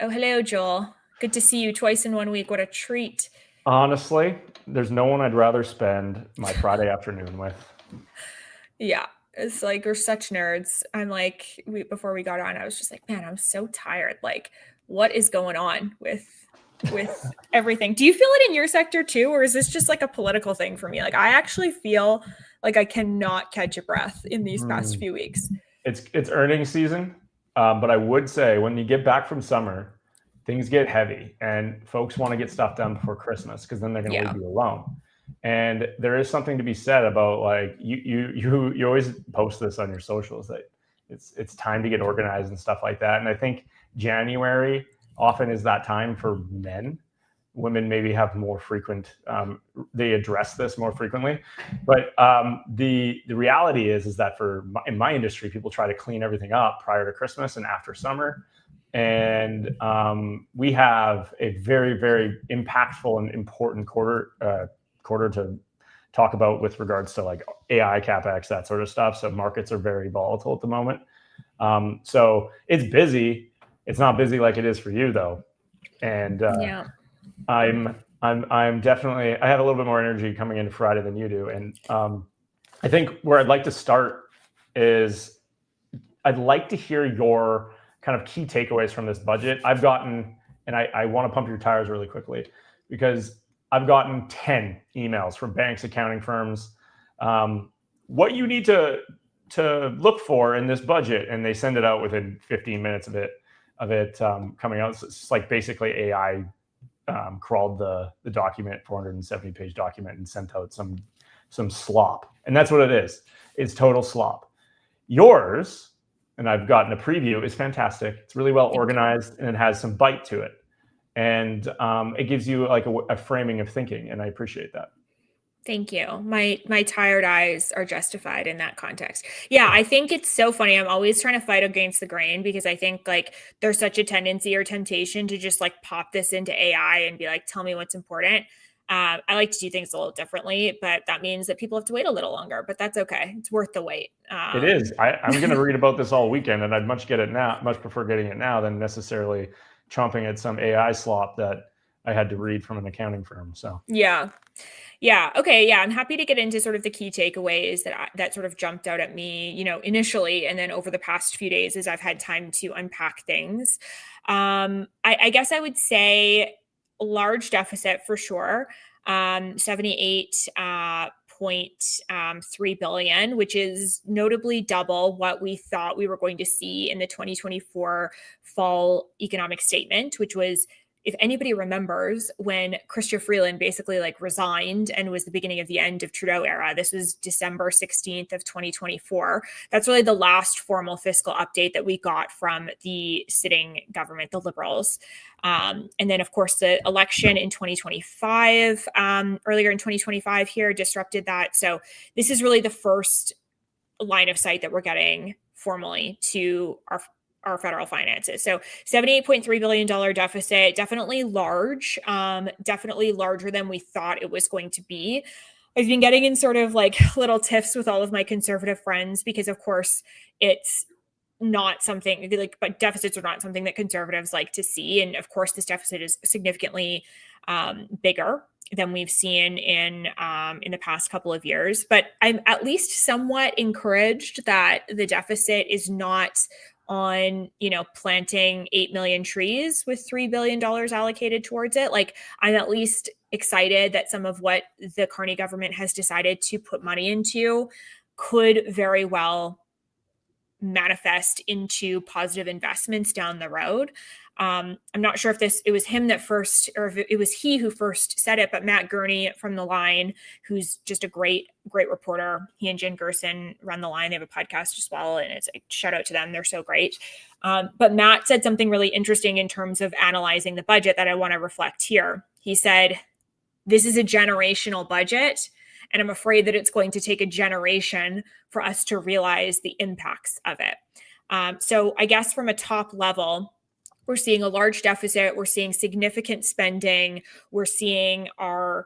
Oh, hello, Joel. Good to see you twice in 1 week. What a treat. Honestly, there's no one I'd rather spend my Friday afternoon with. Yeah, it's like we're such nerds. I'm like, before we got on, I was just like, man, I'm so tired. Like, what is going on with everything? Do you feel it in your sector too, or is this just like a political thing for me? Like, I actually feel like I cannot catch a breath in these past Hmm. few weeks. It's earnings season, but I would say when you get back from summer, things get heavy, and folks want to get stuff done before Christmas because then they're going to leave Yeah. you alone. And there is something to be said about like you always post this on your socials that it's time to get organized and stuff like that. And I think January often is that time for men. Women maybe have more frequent, they address this more frequently, but the reality is that in my industry, people try to clean everything up prior to Christmas and after summer, and we have a very impactful and important quarter to talk about with regards to like AI capex, that sort of stuff. So markets are very volatile at the moment. So it's busy. It's not busy like it is for you though, and Yeah. I'm definitely, I have a little bit more energy coming into Friday than you do, and I think where I'd like to start is I'd like to hear your kind of key takeaways from this budget. I've gotten, and I want to pump your tires really quickly because I've gotten 10 emails from banks, accounting firms, what you need to look for in this budget, and they send it out within 15 minutes of it coming out. So it's like basically AI crawled the document, 470-page document, and sent out some slop, and that's what it is. It's total slop. Yours, and I've gotten a preview, is fantastic. It's really well Thank you. organized, and it has some bite to it, and it gives you like a framing of thinking, and I appreciate that. Thank you. My tired eyes are justified in that context. Yeah, I think it's so funny. I'm always trying to fight against the grain because I think like there's such a tendency or temptation to just like pop this into AI and be like, tell me what's important. I like to do things a little differently, but that means that people have to wait a little longer. But that's okay. It's worth the wait. It is. I'm going to read about this all weekend, and I'd much prefer getting it now than necessarily chomping at some AI slop that I had to read from an accounting firm. So Yeah. Yeah. Okay. Yeah. I'm happy to get into sort of the key takeaways that sort of jumped out at me, initially, and then over the past few days as I've had time to unpack things. I guess I would say large deficit for sure. 78 0.3 billion, which is notably double what we thought we were going to see in the 2024 fall economic statement, which was, if anybody remembers, when Chrystia Freeland basically like resigned and was the beginning of the end of Trudeau era. This was December 16th of 2024. That's really the last formal fiscal update that we got from the sitting government, the Liberals. And then, of course, the election in 2025, earlier in 2025 here, disrupted that. So this is really the first line of sight that we're getting formally to our federal finances. So $78.3 billion deficit, definitely large, definitely larger than we thought it was going to be. I've been getting in sort of like little tiffs with all of my conservative friends because, of course, it's not something like, but deficits are not something that conservatives like to see. And of course, this deficit is significantly bigger than we've seen in the past couple of years. But I'm at least somewhat encouraged that the deficit is not on, planting 8 million trees with $3 billion allocated towards it. Like, I'm at least excited that some of what the Carney government has decided to put money into could very well manifest into positive investments down the road. I'm not sure if it was him that first, or if it was he who first said it, but Matt Gurney from The Line, who's just a great reporter. He and Jen Gerson run The Line. They have a podcast as well, and it's a shout out to them. They're so great. But Matt said something really interesting in terms of analyzing the budget that I want to reflect here. He said, this is a generational budget, and I'm afraid that it's going to take a generation for us to realize the impacts of it. So I guess from a top level, we're seeing a large deficit. We're seeing significant spending. We're seeing our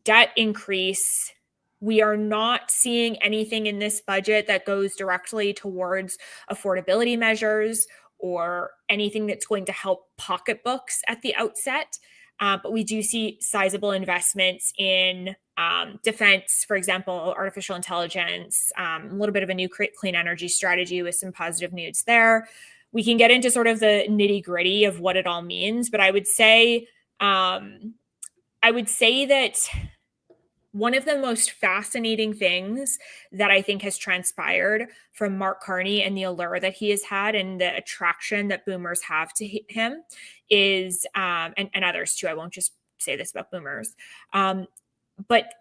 debt increase. We are not seeing anything in this budget that goes directly towards affordability measures or anything that's going to help pocketbooks at the outset. But we do see sizable investments in defense, for example, artificial intelligence, a little bit of a new clean energy strategy with some positive news there. We can get into sort of the nitty gritty of what it all means, but I would say that one of the most fascinating things that I think has transpired from Mark Carney and the allure that he has had and the attraction that boomers have to him is, and others too, I won't just say this about boomers, but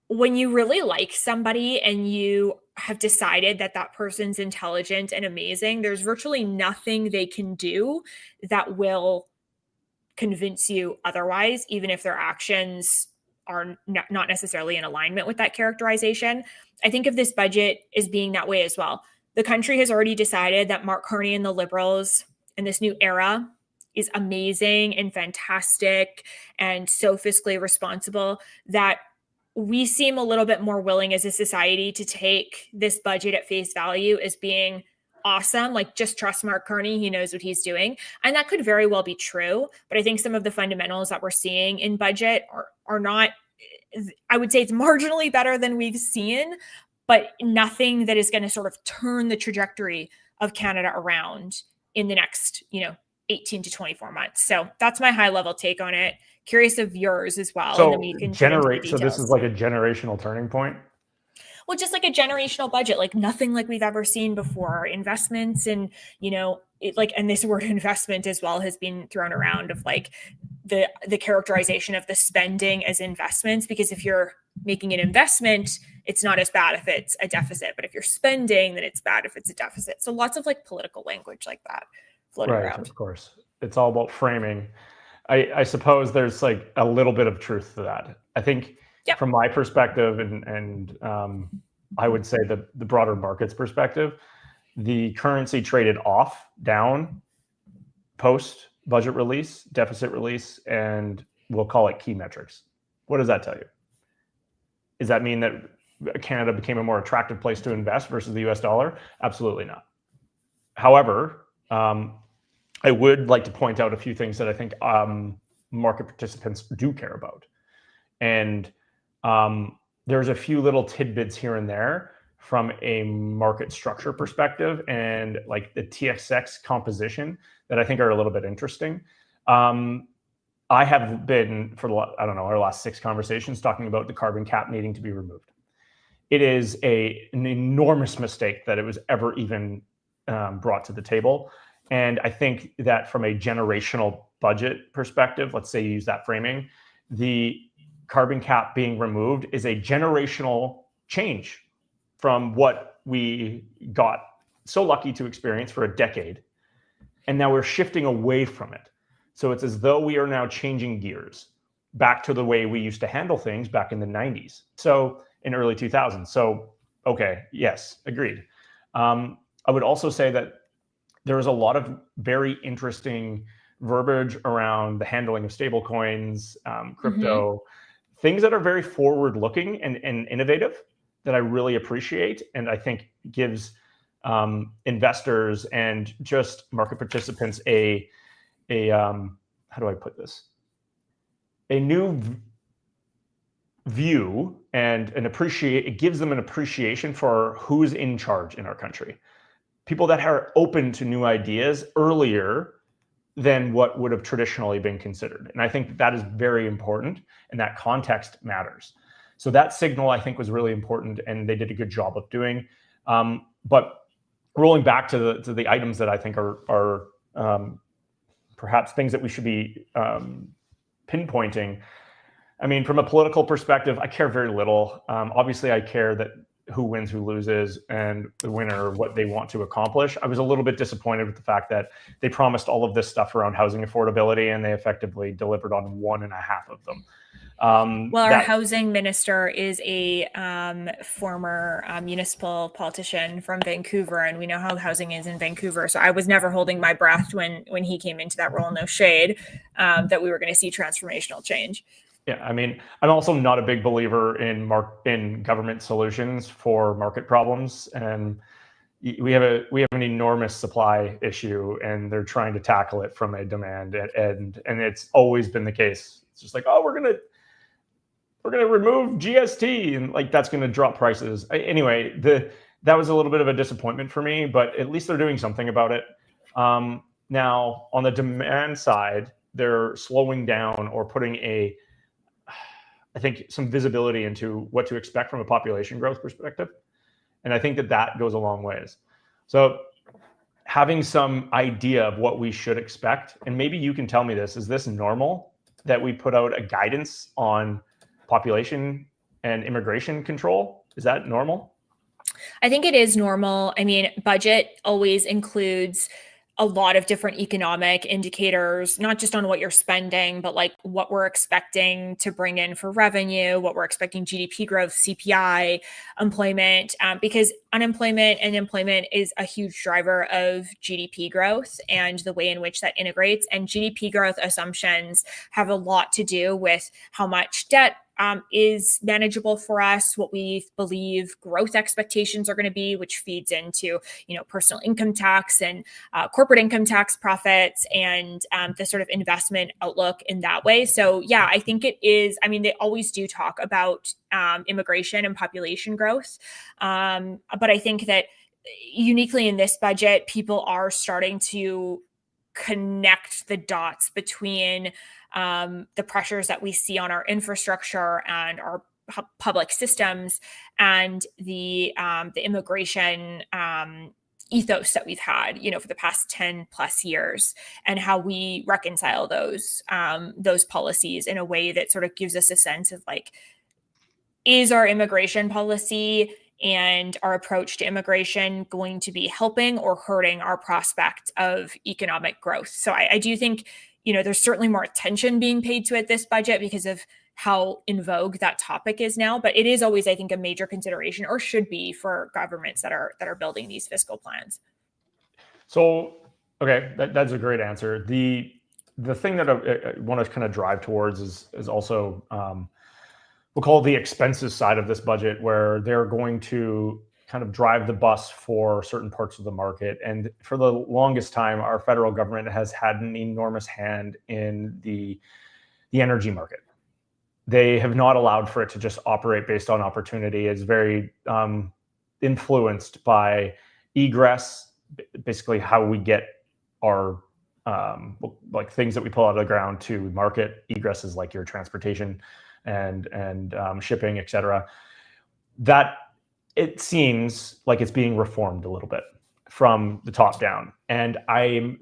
when you really like somebody and you have decided that that person's intelligent and amazing, there's virtually nothing they can do that will convince you otherwise, even if their actions are not necessarily in alignment with that characterization. I think of this budget as being that way as well. The country has already decided that Mark Carney and the Liberals in this new era is amazing and fantastic and so fiscally responsible that we seem a little bit more willing as a society to take this budget at face value as being awesome. Like, just trust Mark Carney. He knows what he's doing. And that could very well be true. But I think some of the fundamentals that we're seeing in budget are not, I would say it's marginally better than we've seen, but nothing that is going to sort of turn the trajectory of Canada around in the next, 18 to 24 months. So that's my high level take on it. Curious of yours as well. So and then we can generate. So this is like a generational turning point. Well, just like a generational budget, like nothing like we've ever seen before. Investments and, and this word investment as well has been thrown around of like the characterization of the spending as investments, because if you're making an investment, it's not as bad if it's a deficit, but if you're spending, then it's bad if it's a deficit. So lots of like political language like that floating around. Of course. It's all about framing. I suppose there's like a little bit of truth to that. I think from my perspective, and I would say the broader market's perspective, the currency traded down post budget release, deficit release, and we'll call it key metrics. What does that tell you? Does that mean that Canada became a more attractive place to invest versus the US dollar? Absolutely not. However, I would like to point out a few things that I think market participants do care about. And there's a few little tidbits here and there from a market structure perspective and like the TSX composition that I think are a little bit interesting. I have been our last 6 conversations talking about the carbon cap needing to be removed. It is an enormous mistake that it was ever even brought to the table. And I think that from a generational budget perspective, let's say you use that framing, the carbon cap being removed is a generational change from what we got so lucky to experience for a decade. And now we're shifting away from it. So it's as though we are now changing gears back to the way we used to handle things back in the 90s. So in early 2000s. So, okay, yes, agreed. I would also say that there is a lot of very interesting verbiage around the handling of stablecoins, crypto, things that are very forward-looking and innovative that I really appreciate, and I think gives investors and just market participants a how do I put this? A new view and it gives them an appreciation for who's in charge in our country. People that are open to new ideas earlier than what would have traditionally been considered. And I think that is very important, and that context matters. So that signal, I think, was really important, and they did a good job of doing. But rolling back to the items that I think are perhaps things that we should be pinpointing. I mean, from a political perspective, I care very little. Obviously, I care that who wins, who loses, and the winner, what they want to accomplish. I was a little bit disappointed with the fact that they promised all of this stuff around housing affordability, and they effectively delivered on 1.5 of them. Our housing minister is a former municipal politician from Vancouver, and we know how housing is in Vancouver. So I was never holding my breath when he came into that role, no shade, that we were going to see transformational change. Yeah, I mean, I'm also not a big believer in government solutions for market problems. And, we have an enormous supply issue, and they're trying to tackle it from a demand, and it's always been the case. It's just like, oh, we're gonna remove GST, and like that's gonna drop prices. Anyway, that was a little bit of a disappointment for me, but at least they're doing something about it. Now on the demand side, they're slowing down or putting I think some visibility into what to expect from a population growth perspective. And I think that goes a long ways. So having some idea of what we should expect, and maybe you can tell me this, is this normal that we put out a guidance on population and immigration control? Is that normal? I think it is normal. I mean, budget always includes a lot of different economic indicators, not just on what you're spending, but like what we're expecting to bring in for revenue, what we're expecting GDP growth, CPI, employment, because unemployment and employment is a huge driver of GDP growth and the way in which that integrates. And GDP growth assumptions have a lot to do with how much debt is manageable for us, what we believe growth expectations are going to be, which feeds into, personal income tax and corporate income tax profits and the sort of investment outlook in that way. So yeah, I think it is. I mean, they always do talk about immigration and population growth, but I think that uniquely in this budget, people are starting to connect the dots between the pressures that we see on our infrastructure and our public systems and the immigration ethos that we've had, for the past 10 plus years, and how we reconcile those policies in a way that sort of gives us a sense of like, is our immigration policy and our approach to immigration going to be helping or hurting our prospect of economic growth? So I do think, there's certainly more attention being paid to it this budget because of how in vogue that topic is now. But it is always, I think, a major consideration, or should be, for governments that are building these fiscal plans. So, okay, that's a great answer. The thing that I want to kind of drive towards is also we'll call it the expenses side of this budget, where they're going to kind of drive the bus for certain parts of the market. And for the longest time, our federal government has had an enormous hand in the energy market. They have not allowed for it to just operate based on opportunity. It's very influenced by egress, basically how we get our like things that we pull out of the ground to market. Egress is like your transportation and shipping, et cetera. That it seems like it's being reformed a little bit from the top down, and I'm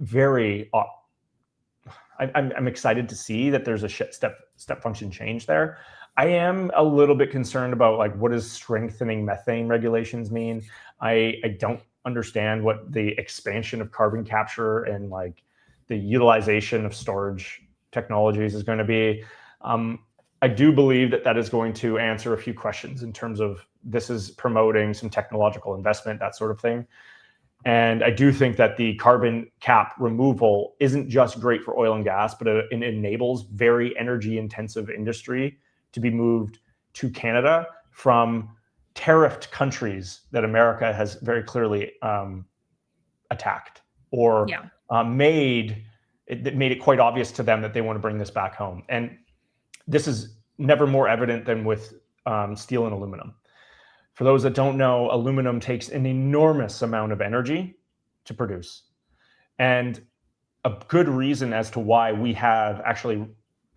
I'm excited to see that there's a step function change there. I am a little bit concerned about like, what does strengthening methane regulations mean? I don't understand what the expansion of carbon capture and like the utilization of storage technologies is going to be. I do believe that is going to answer a few questions in terms of this is promoting some technological investment, that sort of thing. And I do think that the carbon cap removal isn't just great for oil and gas, but it enables very energy intensive industry to be moved to Canada from tariffed countries that America has very clearly attacked or made it quite obvious to them that they want to bring this back home. And this is never more evident than with steel and aluminum. For those that don't know, aluminum takes an enormous amount of energy to produce. And a good reason as to why we have actually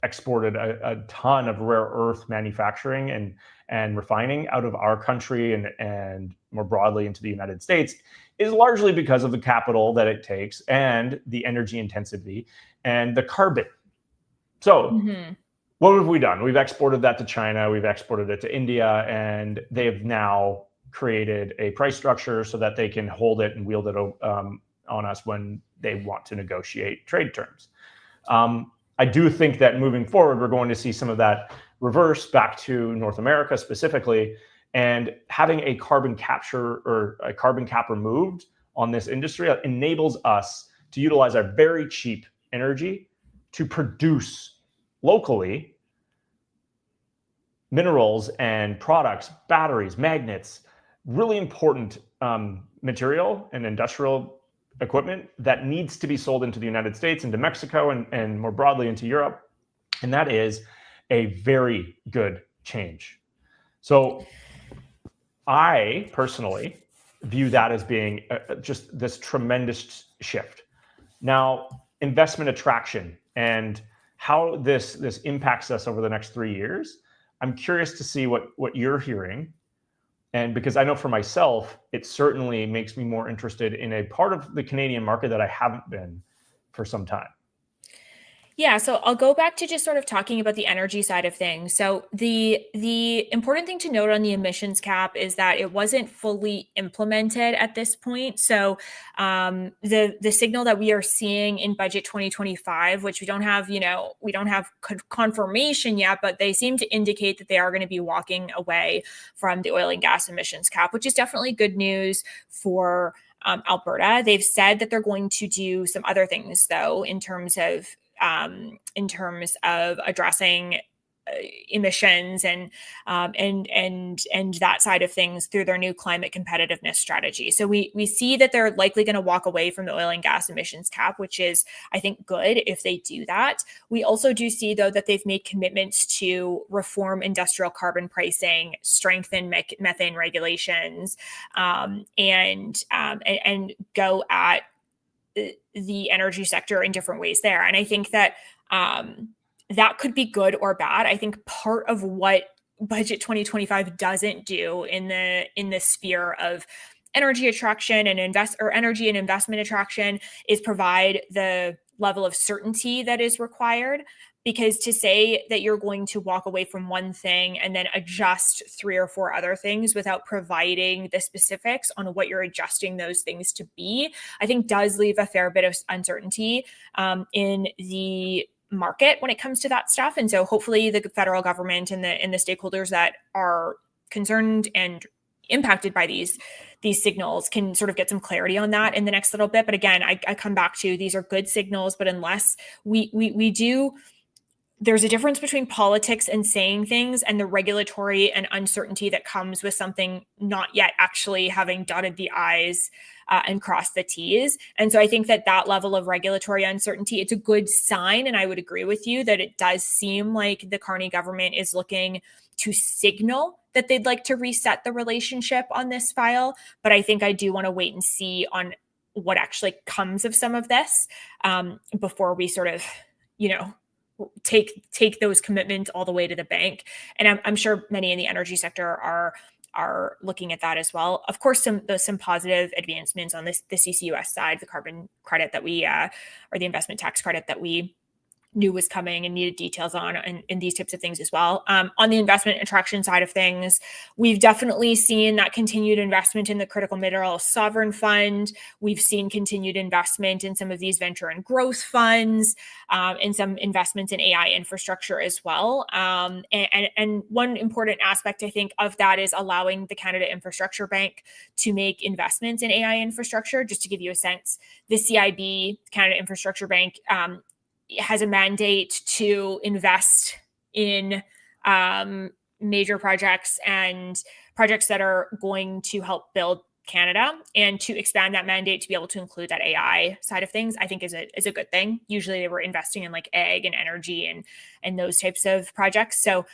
exported a ton of rare earth manufacturing and refining out of our country and more broadly into the United States is largely because of the capital that it takes and the energy intensity and the carbon. So what have we done? We've exported that to China, we've exported it to India, and they've now created a price structure so that they can hold it and wield it on us when they want to negotiate trade terms. I do think that moving forward, we're going to see some of that reverse back to North America specifically, and having a carbon capture or a carbon cap removed on this industry enables us to utilize our very cheap energy to produce locally minerals and products, batteries, magnets, really important material and industrial equipment that needs to be sold into the United States, into Mexico, and more broadly into Europe. And that is a very good change. So I personally view that as being just this tremendous shift. Now, investment attraction and how this impacts us over the next 3 years, I'm curious to see what you're hearing. And because I know for myself, it certainly makes me more interested in a part of the Canadian market that I haven't been for some time. Yeah, so I'll go back to just sort of talking about the energy side of things. So the important thing to note on the emissions cap is that it wasn't fully implemented at this point. So the signal that we are seeing in budget 2025, which we don't have, we don't have confirmation yet, but they seem to indicate that they are going to be walking away from the oil and gas emissions cap, which is definitely good news for Alberta. They've said that they're going to do some other things, though, in terms of addressing emissions and that side of things through their new climate competitiveness strategy. So we see that they're likely going to walk away from the oil and gas emissions cap, which is, I think, good if they do that. We also do see, though, that they've made commitments to reform industrial carbon pricing, strengthen methane regulations, and go at the energy sector in different ways there. And I think that that could be good or bad. I think part of what budget 2025 doesn't do in the sphere of energy attraction and energy and investment attraction is provide the level of certainty that is required. Because to say that you're going to walk away from one thing and then adjust 3 or 4 other things without providing the specifics on what you're adjusting those things to be, I think does leave a fair bit of uncertainty in the market when it comes to that stuff. And so hopefully the federal government and the stakeholders that are concerned and impacted by these signals can sort of get some clarity on that in the next little bit. But again, I come back to, these are good signals, but unless we do, there's a difference between politics and saying things and the regulatory and uncertainty that comes with something not yet actually having dotted the I's and crossed the T's. And so I think that level of regulatory uncertainty, it's a good sign. And I would agree with you that it does seem like the Carney government is looking to signal that they'd like to reset the relationship on this file. But I think I do want to wait and see on what actually comes of some of this before we sort of, take those commitments all the way to the bank. And I'm sure many in the energy sector are looking at that as well. Of course, some positive advancements on the CCUS side, the carbon credit that we or the investment tax credit that we knew was coming and needed details on, and these types of things as well. On the investment attraction side of things, we've definitely seen that continued investment in the Critical Mineral Sovereign Fund. We've seen continued investment in some of these venture and growth funds, and some investments in AI infrastructure as well. And one important aspect, I think, of that is allowing the Canada Infrastructure Bank to make investments in AI infrastructure. Just to give you a sense, the CIB, Canada Infrastructure Bank, has a mandate to invest in major projects and projects that are going to help build Canada, and to expand that mandate to be able to include that AI side of things, I think is a good thing. Usually they were investing in like ag and energy and those types of projects. So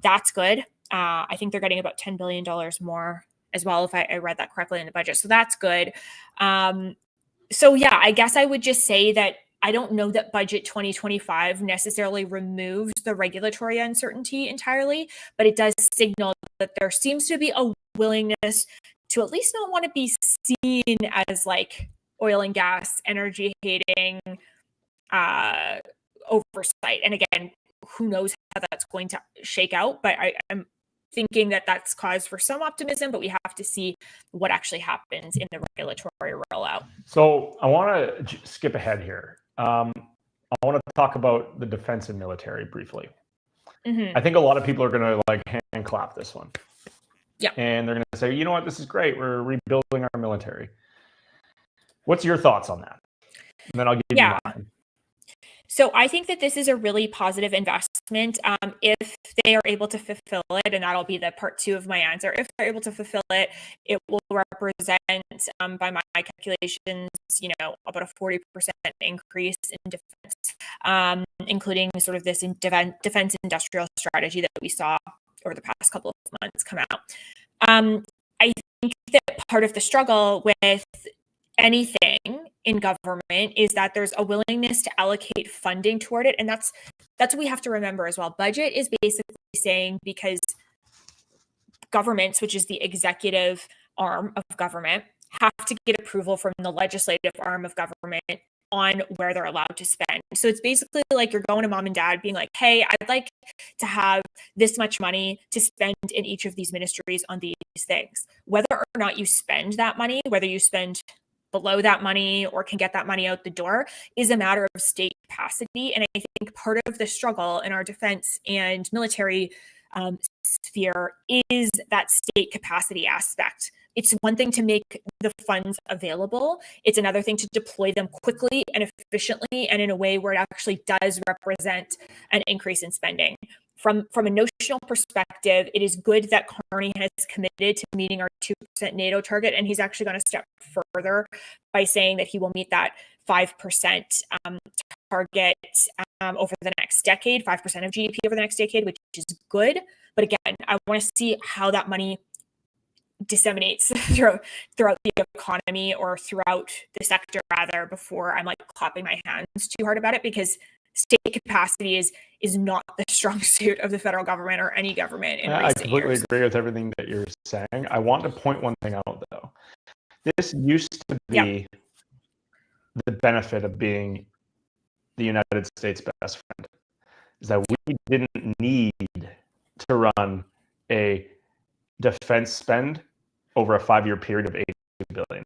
that's good. I think they're getting about $10 billion more as well, if I read that correctly in the budget. So that's good. So yeah, I guess I would just say that I don't know that budget 2025 necessarily removes the regulatory uncertainty entirely, but it does signal that there seems to be a willingness to at least not want to be seen as like oil and gas, energy hating oversight. And again, who knows how that's going to shake out, but I'm thinking that that's cause for some optimism, but we have to see what actually happens in the regulatory rollout. So I want to skip ahead here. I want to talk about the defense and military briefly. I think a lot of people are going to like hand clap this one. Yeah. And they're going to say, you know what, this is great. We're rebuilding our military. What's your thoughts on that? And then I'll give you mine. So I think that this is a really positive investment if they are able to fulfill it, and that'll be the part two of my answer. If they're able to fulfill it, it will represent, by my calculations, about a 40% increase in defense, including sort of this defense industrial strategy that we saw over the past couple of months come out. I think that part of the struggle with anything in government is that there's a willingness to allocate funding toward it, and that's what we have to remember as well. Budget is basically saying, because governments, which is the executive arm of government, have to get approval from the legislative arm of government on where they're allowed to spend. So it's basically like you're going to mom and dad being like, hey, I'd like to have this much money to spend in each of these ministries on these things. Whether or not you spend that money, whether you spend below that money or can get that money out the door, is a matter of state capacity. And I think part of the struggle in our defense and military sphere is that state capacity aspect. It's one thing to make the funds available. It's another thing to deploy them quickly and efficiently and in a way where it actually does represent an increase in spending. From a notional perspective, it is good that Carney has committed to meeting our 2% NATO target, and he's actually going to step further by saying that he will meet that 5% target over the next decade, 5% of GDP over the next decade, which is good. But again, I want to see how that money disseminates throughout the economy, or throughout the sector rather, before I'm like clapping my hands too hard about it, because state capacity is not the strong suit of the federal government or any government in recent years. I completely agree with everything that you're saying. I want to point one thing out though. This used to be the benefit of being the United States' best friend, is that we didn't need to run a defense spend over a 5-year period of $82 billion.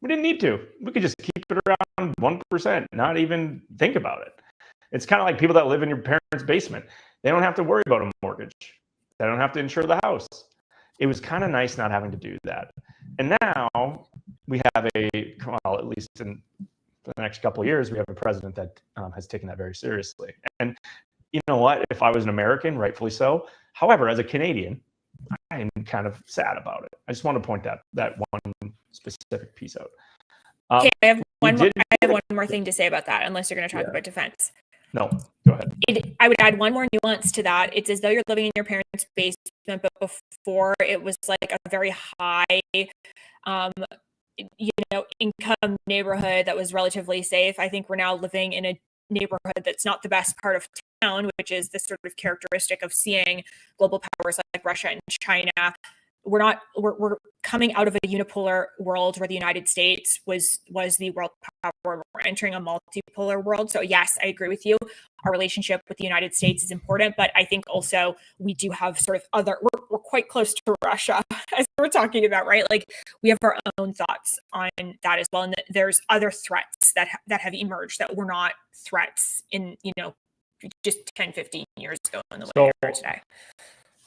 We didn't need to. We could just keep it around 1%, not even think about it. It's kind of like people that live in your parents' basement. They don't have to worry about a mortgage. They don't have to insure the house. It was kind of nice not having to do that. And now we have at least in the next couple of years, we have a president that has taken that very seriously. And you know what? If I was an American, rightfully so. However, as a Canadian, I'm kind of sad about it. I just want to point that one specific piece out. Okay, I have one more thing to say about that, unless you're going to talk about defense. No, go ahead. I would add one more nuance to that. It's as though you're living in your parents' basement, but before it was like a very high, income neighborhood that was relatively safe. I think we're now living in a neighborhood that's not the best part of town, which is this sort of characteristic of seeing global powers like Russia and China. We're coming out of a unipolar world where the United States was the world power. We're entering a multipolar world. So yes, I agree with you. Our relationship with the United States is important, but I think also we do have sort of we're quite close to Russia, as we're talking about, right? Like we have our own thoughts on that as well. And there's other threats that have emerged that were not threats in, just 10, 15 years ago in the way they are today.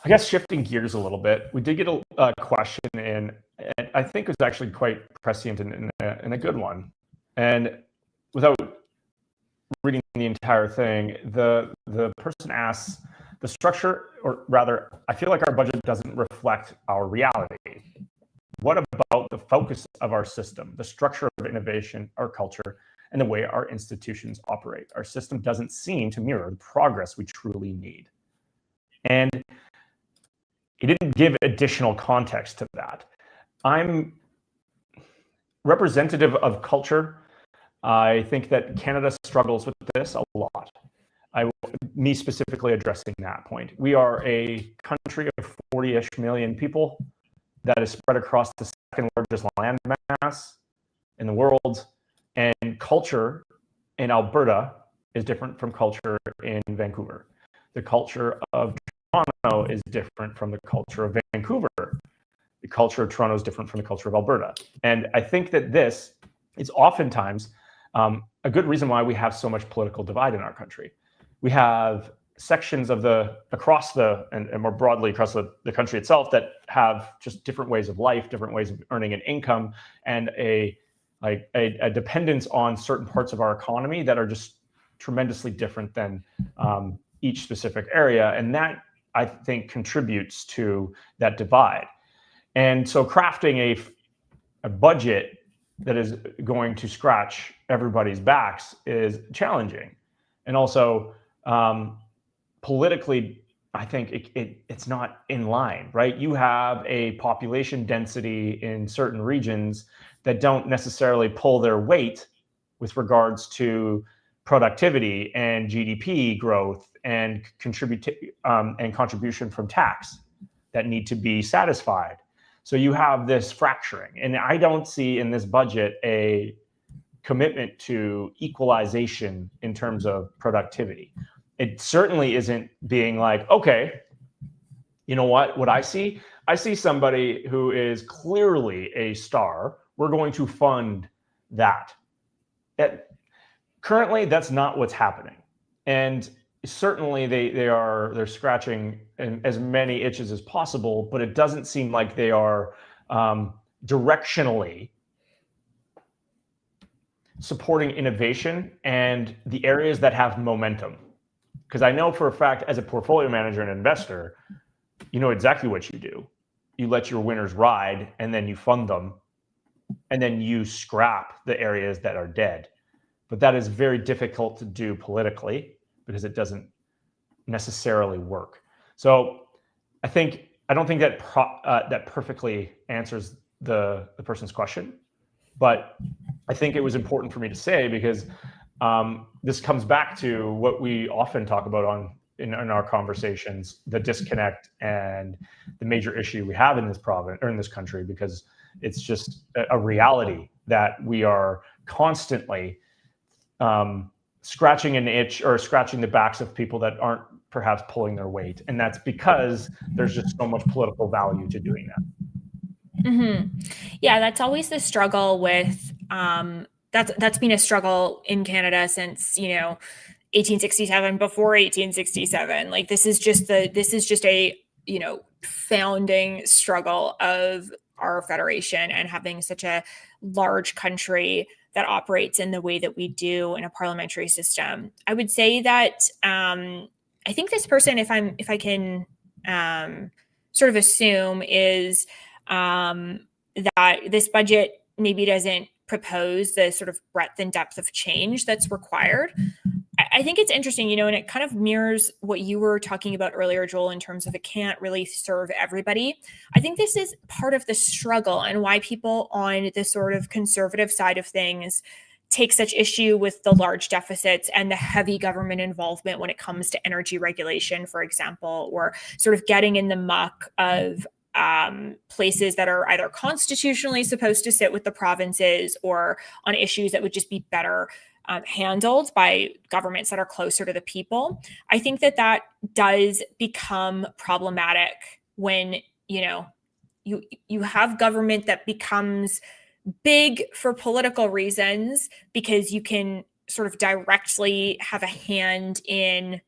I guess shifting gears a little bit, we did get a question in, and I think it was actually quite prescient and a good one. And without reading the entire thing, the person asks, the structure, or rather, I feel like our budget doesn't reflect our reality. What about the focus of our system, the structure of innovation, our culture, and the way our institutions operate? Our system doesn't seem to mirror the progress we truly need. And he didn't give additional context to that. I'm representative of culture. I think that Canada struggles with this a lot. Me specifically addressing that point. We are a country of 40-ish million people that is spread across the second largest land mass in the world. And culture in Alberta is different from culture in Vancouver. The culture of Toronto is different from the culture of Vancouver. The culture of Toronto is different from the culture of Alberta. And I think that this is oftentimes a good reason why we have so much political divide in our country. We have sections of and more broadly across the country itself that have just different ways of life, different ways of earning an income, and a dependence on certain parts of our economy that are just tremendously different than each specific area. And that, I think, contributes to that divide. And so crafting a budget that is going to scratch everybody's backs is challenging. And also, politically, I think it's not in line, right? You have a population density in certain regions that don't necessarily pull their weight with regards to productivity and GDP growth and contribution from tax that need to be satisfied. So you have this fracturing, and I don't see in this budget a commitment to equalization in terms of productivity. It certainly isn't being like, okay, you know what I see? I see somebody who is clearly a star. We're going to fund that. Currently, that's not what's happening. And certainly they're scratching as many itches as possible, but it doesn't seem like they are directionally supporting innovation and the areas that have momentum. Because I know for a fact, as a portfolio manager and investor, you know exactly what you do. You let your winners ride, and then you fund them, and then you scrap the areas that are dead. But that is very difficult to do politically because it doesn't necessarily work. So I don't think that that perfectly answers the person's question, but I think it was important for me to say because this comes back to what we often talk about in our conversations, the disconnect and the major issue we have in this province or in this country, because it's just a reality that we are constantly scratching an itch or scratching the backs of people that aren't perhaps pulling their weight. And that's because there's just so much political value to doing that. Mm-hmm. Yeah, that's always the struggle with, that's been a struggle in Canada since, 1867, before 1867. Like this is just a, founding struggle of our federation and having such a large country that operates in the way that we do in a parliamentary system. I would say that I think this person, if I can sort of assume, is that this budget maybe doesn't propose the sort of breadth and depth of change that's required. I think it's interesting, and it kind of mirrors what you were talking about earlier, Joel, in terms of it can't really serve everybody. I think this is part of the struggle and why people on the sort of conservative side of things take such issue with the large deficits and the heavy government involvement when it comes to energy regulation, for example, or sort of getting in the muck of places that are either constitutionally supposed to sit with the provinces or on issues that would just be better handled by governments that are closer to the people. I think that does become problematic when, you have government that becomes big for political reasons because you can sort of directly have a hand in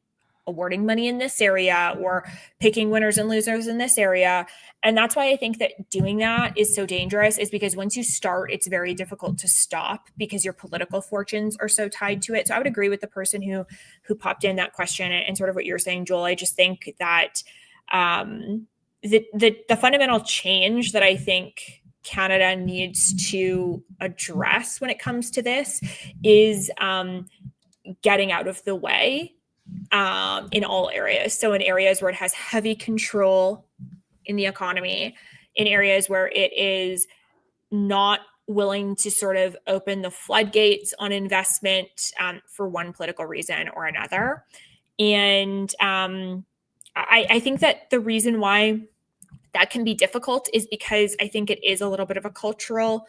awarding money in this area or picking winners and losers in this area. And that's why I think that doing that is so dangerous, is because once you start, it's very difficult to stop because your political fortunes are so tied to it. So I would agree with the person who popped in that question and sort of what you're saying, Joel. I just think that the fundamental change that I think Canada needs to address when it comes to this is getting out of the way in all areas. So in areas where it has heavy control in the economy, in areas where it is not willing to sort of open the floodgates on investment for one political reason or another. And I think that the reason why that can be difficult is because I think it is a little bit of a cultural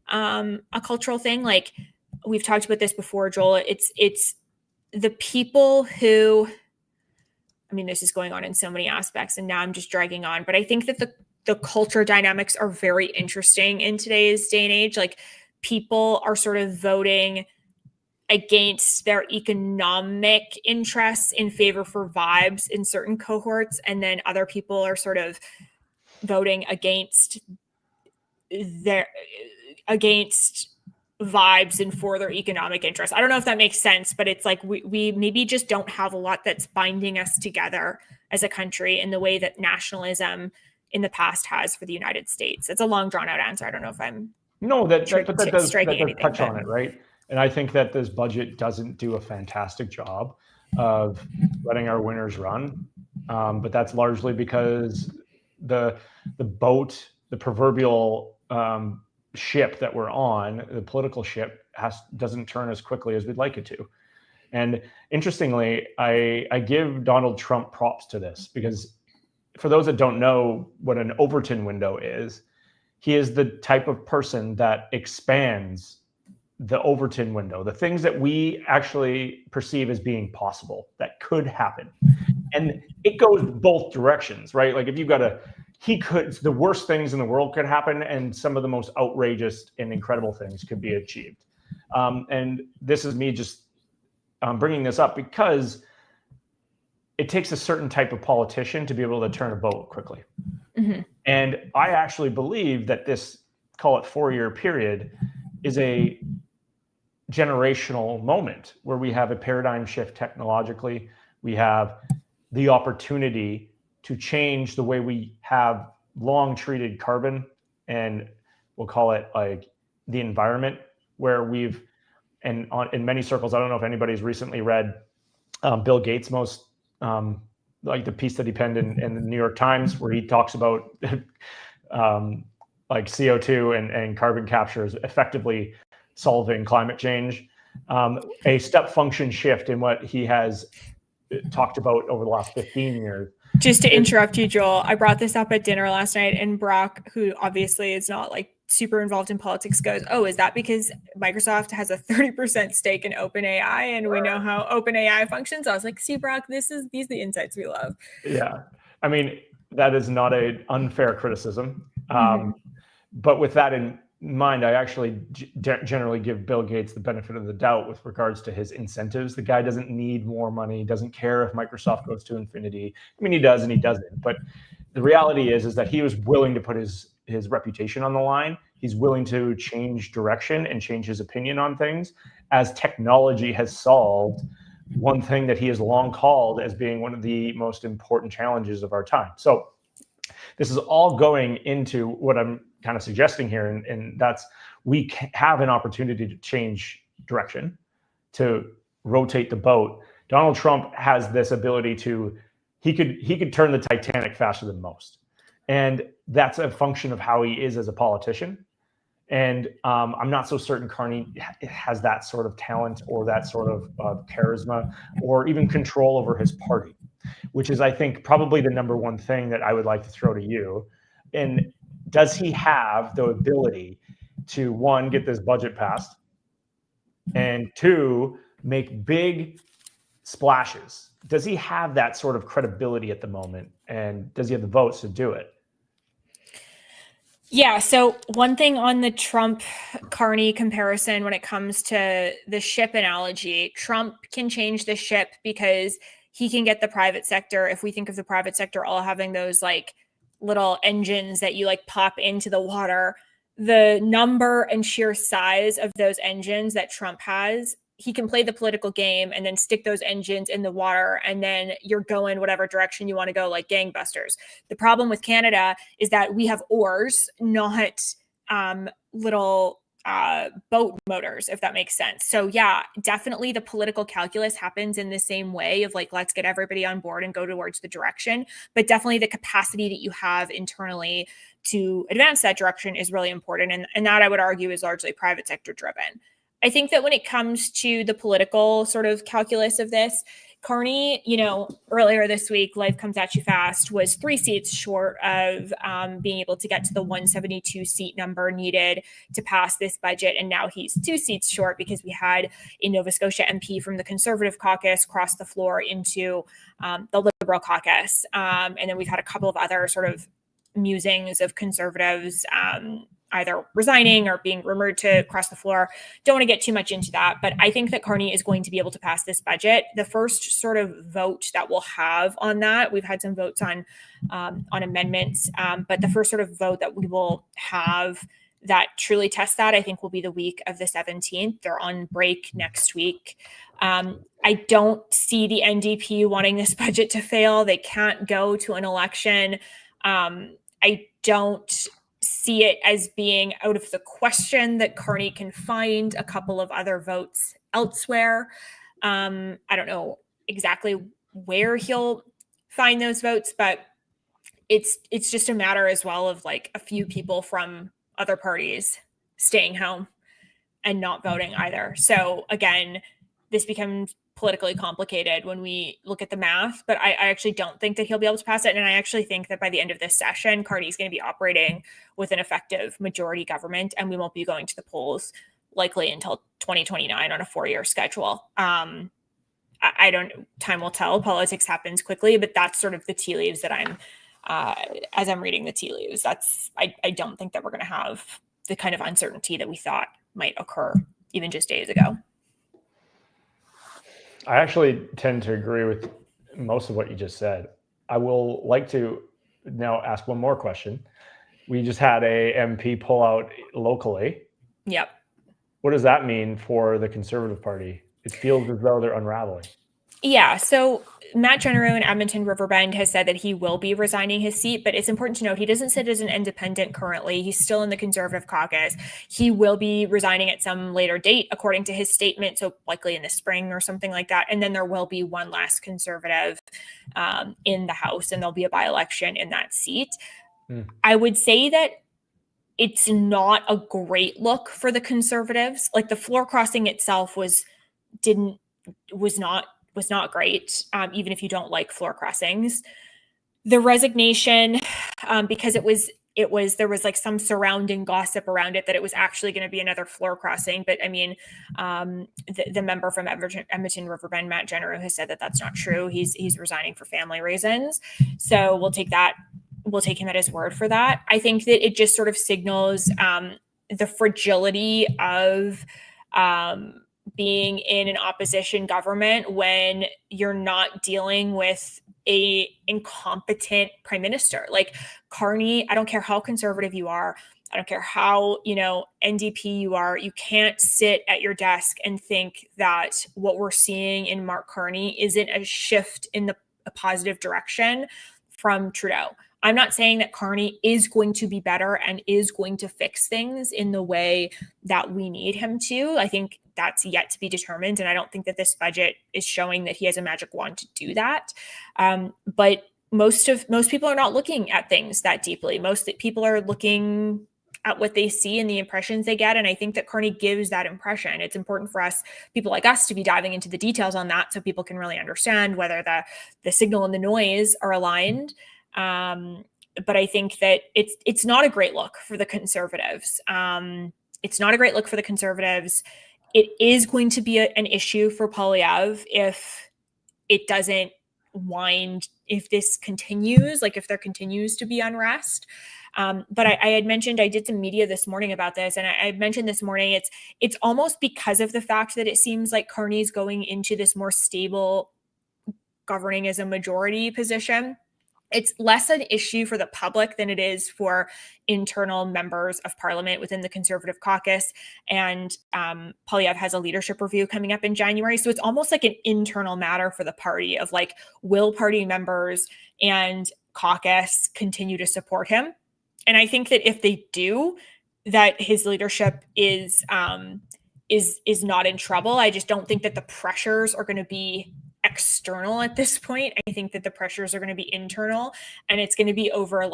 thing. Like we've talked about this before, Joel. It's the people who, this is going on in so many aspects and now I'm just dragging on, but I think that the culture dynamics are very interesting in today's day and age. Like people are sort of voting against their economic interests in favor for vibes in certain cohorts. And then other people are sort of voting against vibes and for their economic interests. I don't know if that makes sense, but it's like we maybe just don't have a lot that's binding us together as a country in the way that nationalism in the past has for the United States. It's a long drawn out answer. I don't know if I'm No, that does striking anything, touch on it, right? And I think that this budget doesn't do a fantastic job of letting our winners run, but that's largely because the boat, the proverbial ship that we're on, the political ship, doesn't turn as quickly as we'd like it to. And interestingly, I give Donald Trump props to this, because for those that don't know what an Overton window is, he is the type of person that expands the Overton window, the things that we actually perceive as being possible that could happen. And it goes both directions, right? Like if you've got the worst things in the world could happen, and some of the most outrageous and incredible things could be achieved. And this is me just bringing this up because it takes a certain type of politician to be able to turn a boat quickly. Mm-hmm. And I actually believe that this, call it 4-year period, is a generational moment where we have a paradigm shift technologically. We have the opportunity to change the way we have long treated carbon, and we'll call it like the environment, where in many circles, I don't know if anybody's recently read Bill Gates' most like the piece that he penned in the New York Times, where he talks about like CO2 and carbon capture is effectively solving climate change. A step function shift in what he has talked about over the last 15 years. Just to interrupt you, Joel, I brought this up at dinner last night, and Brock, who obviously is not like super involved in politics, goes, "Oh, is that because Microsoft has a 30% stake in OpenAI, and we know how OpenAI functions?" I was like, "See, Brock, these are the insights we love." Yeah, I mean, that is not an unfair criticism, but with that in mind, I actually generally give Bill Gates the benefit of the doubt with regards to his incentives. The guy doesn't need more money, doesn't care if Microsoft goes to infinity. I mean, he does and he doesn't, but the reality is that he was willing to put his reputation on the line. He's willing to change direction and change his opinion on things as technology has solved one thing that he has long called as being one of the most important challenges of our time. So this is all going into what I'm kind of suggesting here, and that's we have an opportunity to change direction, to rotate the boat. Donald Trump has this ability to, he could turn the Titanic faster than most. And that's a function of how he is as a politician. And I'm not so certain Carney has that sort of talent or that sort of charisma or even control over his party, which is, I think, probably the number one thing that I would like to throw to you. And does he have the ability to, one, get this budget passed, and two, make big splashes? Does he have that sort of credibility at the moment? And does he have the votes to do it? Yeah. So one thing on the Trump-Carney comparison when it comes to the ship analogy, Trump can change the ship because he can get the private sector. If we think of the private sector all having those like little engines that you like pop into the water, the number and sheer size of those engines that Trump has, he can play the political game and then stick those engines in the water, and then you're going whatever direction you want to go, like gangbusters. The problem with Canada is that we have oars, not little boat motors, if that makes sense. So yeah, definitely the political calculus happens in the same way of like, let's get everybody on board and go towards the direction. But definitely the capacity that you have internally to advance that direction is really important. And that I would argue is largely private sector driven. I think that when it comes to the political sort of calculus of this, Carney, earlier this week, Life Comes At You Fast, was 3 seats short of being able to get to the 172 seat number needed to pass this budget. And now he's 2 seats short because we had a Nova Scotia MP from the Conservative caucus cross the floor into the Liberal caucus. And then we've had a couple of other sort of musings of Conservatives either resigning or being rumored to cross the floor. Don't want to get too much into that, but I think that Carney is going to be able to pass this budget. The first sort of vote that we'll have on that, we've had some votes on amendments, but the first sort of vote that we will have that truly tests that, I think, will be the week of the 17th. They're on break next week. I don't see the NDP wanting this budget to fail. They can't go to an election. I don't see it as being out of the question that Carney can find a couple of other votes elsewhere. I don't know exactly where he'll find those votes, but it's just a matter as well of like a few people from other parties staying home and not voting either. So again, this becomes politically complicated when we look at the math, but I actually don't think that he'll be able to pass it. And I actually think that by the end of this session, Carney's going to be operating with an effective majority government, and we won't be going to the polls likely until 2029 on a 4-year schedule. I don't, time will tell. Politics happens quickly, but that's sort of the tea leaves that I'm, as I'm reading the tea leaves, I don't think that we're going to have the kind of uncertainty that we thought might occur even just days ago. I actually tend to agree with most of what you just said. I will like to now ask one more question. We just had a MP pull out locally. Yep. What does that mean for the Conservative Party? It feels as though they're unraveling. Yeah. So Matt Genereux in Edmonton Riverbend has said that he will be resigning his seat, but it's important to note he doesn't sit as an independent currently. He's still in the Conservative caucus. He will be resigning at some later date, according to his statement, so likely in the spring or something like that. And then there will be one last Conservative in the House, and there'll be a by-election in that seat. I would say that it's not a great look for the Conservatives. Like the floor crossing itself was not great, even if you don't like floor crossings. The resignation, because there was like some surrounding gossip around it that it was actually going to be another floor crossing. But I mean, the member from Edmonton Riverbend, Matt Genereux, has said that that's not true. He's resigning for family reasons. So we'll take him at his word for that. I think that it just sort of signals the fragility of being in an opposition government when you're not dealing with a incompetent prime minister. Like Carney, I don't care how conservative you are, I don't care how, NDP you are, you can't sit at your desk and think that what we're seeing in Mark Carney isn't a shift in a positive direction from Trudeau. I'm not saying that Carney is going to be better and is going to fix things in the way that we need him to. I think that's yet to be determined. And I don't think that this budget is showing that he has a magic wand to do that. But most people are not looking at things that deeply. Most people are looking at what they see and the impressions they get. And I think that Carney gives that impression. It's important for us, people like us, to be diving into the details on that so people can really understand whether the signal and the noise are aligned. But I think that it's not a great look for the Conservatives. It's not a great look for the Conservatives. It is going to be an issue for Poilievre if it doesn't wind, if this continues, like if there continues to be unrest. But I had mentioned, I did some media this morning about this, and I mentioned this morning, it's almost because of the fact that it seems like Carney's going into this more stable governing as a majority position. It's less an issue for the public than it is for internal members of parliament within the Conservative caucus. And Poilievre has a leadership review coming up in January. So it's almost like an internal matter for the party of like, will party members and caucus continue to support him? And I think that if they do, that his leadership is not in trouble. I just don't think that the pressures are going to be external at this point. I think that the pressures are going to be internal, and it's going to be over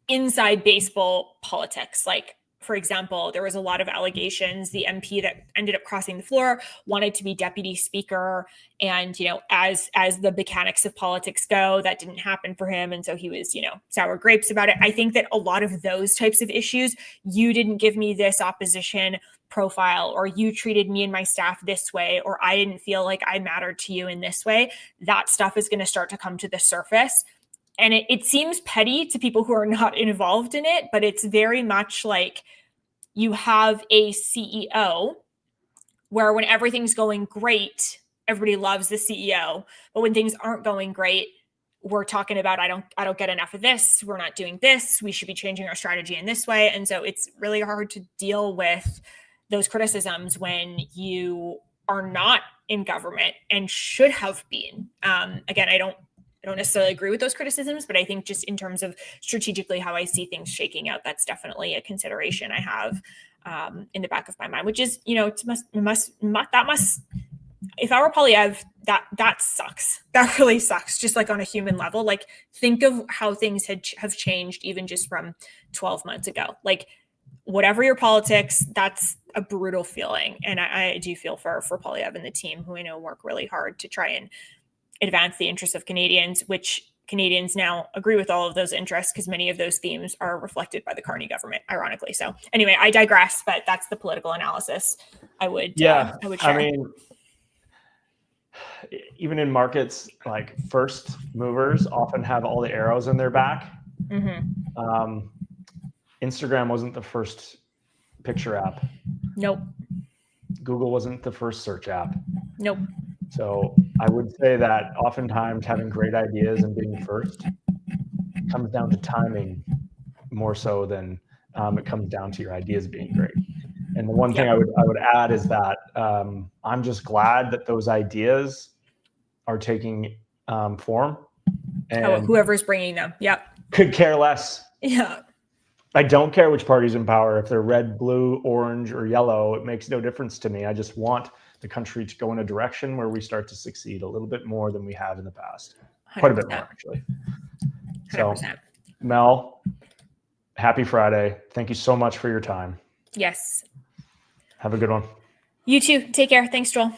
inside baseball politics. Like, for example, there was a lot of allegations. The MP that ended up crossing the floor wanted to be deputy speaker. And, as the mechanics of politics go, that didn't happen for him. And so he was, sour grapes about it. I think that a lot of those types of issues, you didn't give me this opposition profile, or you treated me and my staff this way, or I didn't feel like I mattered to you in this way, that stuff is going to start to come to the surface. And it seems petty to people who are not involved in it, but it's very much like you have a CEO where when everything's going great, everybody loves the CEO. But when things aren't going great, we're talking about, I don't get enough of this. We're not doing this. We should be changing our strategy in this way. And so it's really hard to deal with those criticisms when you are not in government and should have been. Again, I don't necessarily agree with those criticisms, but I think just in terms of strategically how I see things shaking out, that's definitely a consideration I have in the back of my mind, which is, if I were Polyev, that sucks. That really sucks. Just like on a human level, like think of how things have changed even just from 12 months ago. Like whatever your politics, that's a brutal feeling. And I do feel for Polyev and the team, who I know work really hard to try and advance the interests of Canadians, which Canadians now agree with all of those interests because many of those themes are reflected by the Carney government, ironically. So anyway, I digress, but that's the political analysis I would share. I mean, even in markets, like first movers often have all the arrows in their back. Mm-hmm. Instagram wasn't the first picture app. Nope. Google wasn't the first search app. Nope. So I would say that oftentimes having great ideas and being first comes down to timing more so than it comes down to your ideas being great. And the one thing I would add is that I'm just glad that those ideas are taking form. And whoever's bringing them. Yep. Could care less. Yeah. I don't care which party's in power. If they're red, blue, orange, or yellow, it makes no difference to me. I just want the country to go in a direction where we start to succeed a little bit more than we have in the past. 100%. Quite a bit more, actually. 100%. So, Mel, happy Friday. Thank you so much for your time. Yes. Have a good one. You too. Take care. Thanks, Joel.